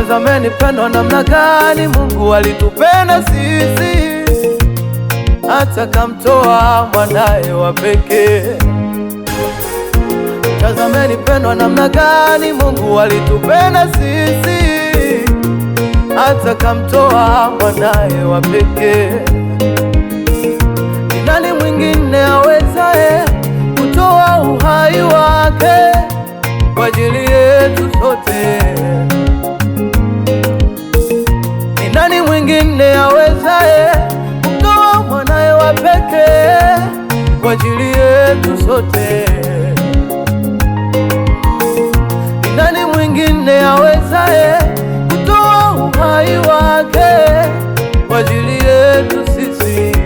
Tazameni pendo namna gani Mungu alitupenda sisi, hata kamtoa mwanae wa pekee. Tazameni pendo namna gani Mungu alitupenda sisi, hata kamtoa mwanae wa pekee. Ni nani mwingine awezaye kutoa uhai wake kwa ajili yetu sote? Ni nani mwingine awezaye kutoa mwanae wa pekee kwa ajili yetu sote? Ni nani mwingine awezaye kutoa uhai wake kwa ajili yetu sisi?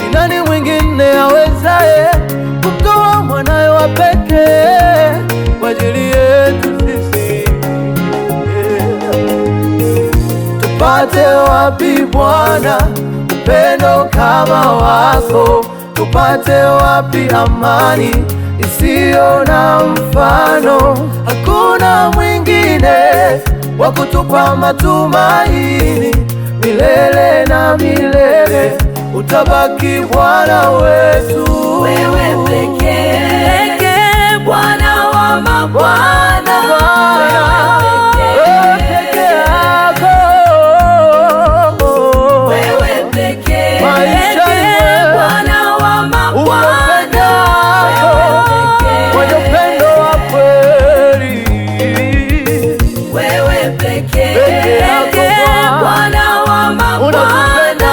Ni nani mwingine awezaye kutoa mwanae wa pekee kwa ajili yetu sisi? Tupate wapi Bwana upendo kama wako? Tupate wapi amani isiyo na mfano? Hakuna mwingine wa kutupa matumaini, milele na milele utabaki Bwana wetu. Wewe pekee Bwana wa mabwana, wewe pekee Bwana wa mabwana, mwenye upendo wa kweli. wewe pekee Bwana wa mabwana,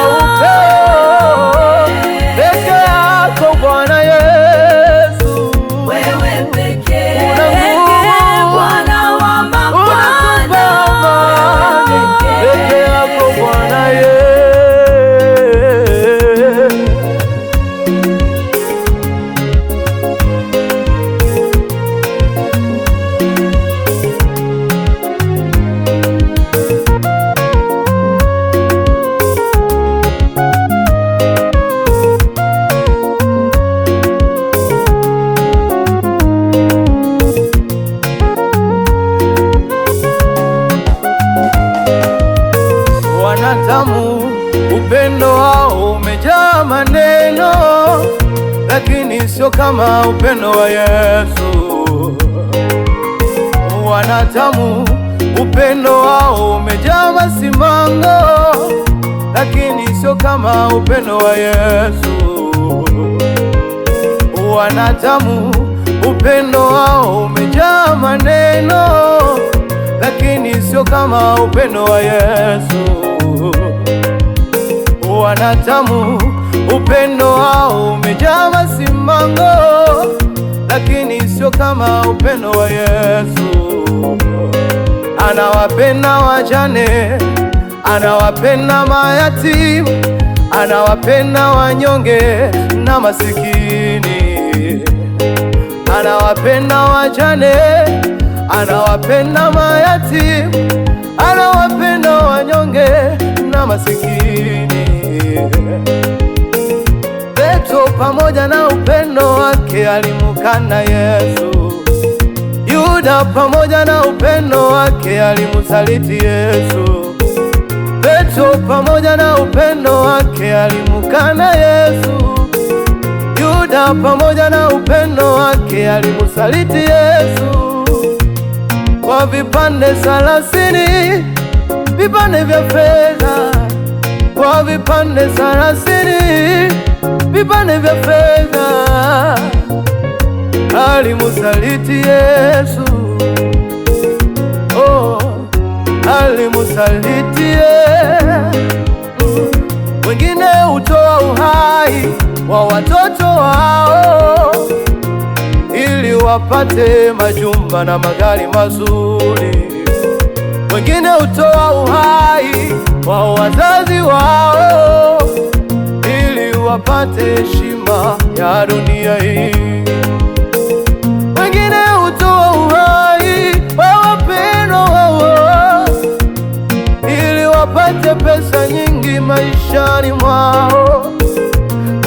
peke yako Bwana Yesu, wewe pekee Bwana wa mabwana, peke yako Bwana Yesu. Wanadamu upendo wao umejaa maneno, lakini sio kama upendo wa Yesu. Wanadamu upendo wao umejaa masimango, lakini sio kama upendo wa Yesu. Wanadamu upendo wao umejaa maneno, lakini sio kama upendo wa Yesu. Wanadamu upendo wao umejaa masimango, lakini sio kama upendo wa Yesu. Anawapenda wajane, anawapenda mayatima, anawapenda wanyonge na masikini. Anawapenda wajane, anawapenda mayatima, anawapenda wanyonge na masikini. Petro pamoja na upendo wake alimkana Yesu. Yuda pamoja na upendo wake alimsaliti Yesu. Petro pamoja na upendo wake alimkana Yesu. Yuda pamoja na upendo wake alimsaliti Yesu. Kwa vipande 30 vipande vya fedha, kwa vipande 30 vipande vya fedha alimusaliti Yesu. Oh, alimusaliti Yesu. Wengine hutoa uhai wa watoto wao ili wapate majumba na magari mazuri. Wengine hutoa uhai wa wazazi wao ili wapate heshima ya dunia hii. Wengine hutoa uhai wa wapendwa wao ili wapate pesa nyingi maishani mwao.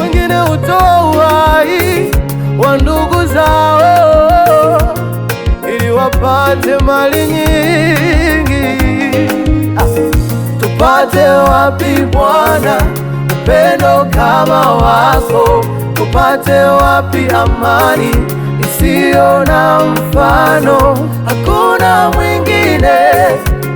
Wengine hutoa uhai wa ndugu zao ili wapate mali nyingi. Tupate wapi Bwana upendo kama wako? Tupate wapi amani isiyo na mfano? Hakuna mwingine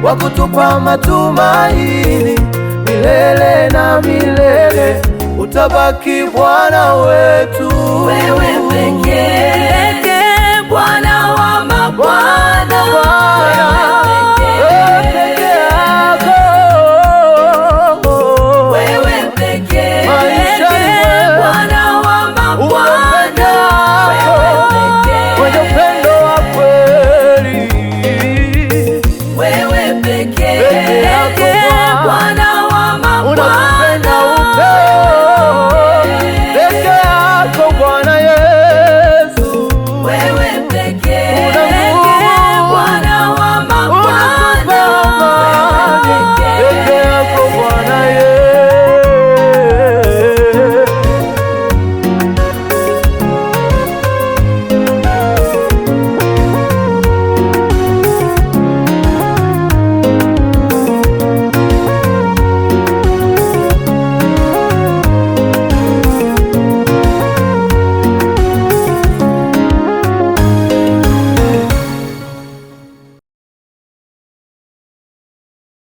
wa kutupa matumaini, milele na milele utabaki Bwana wetu. Wewe pekee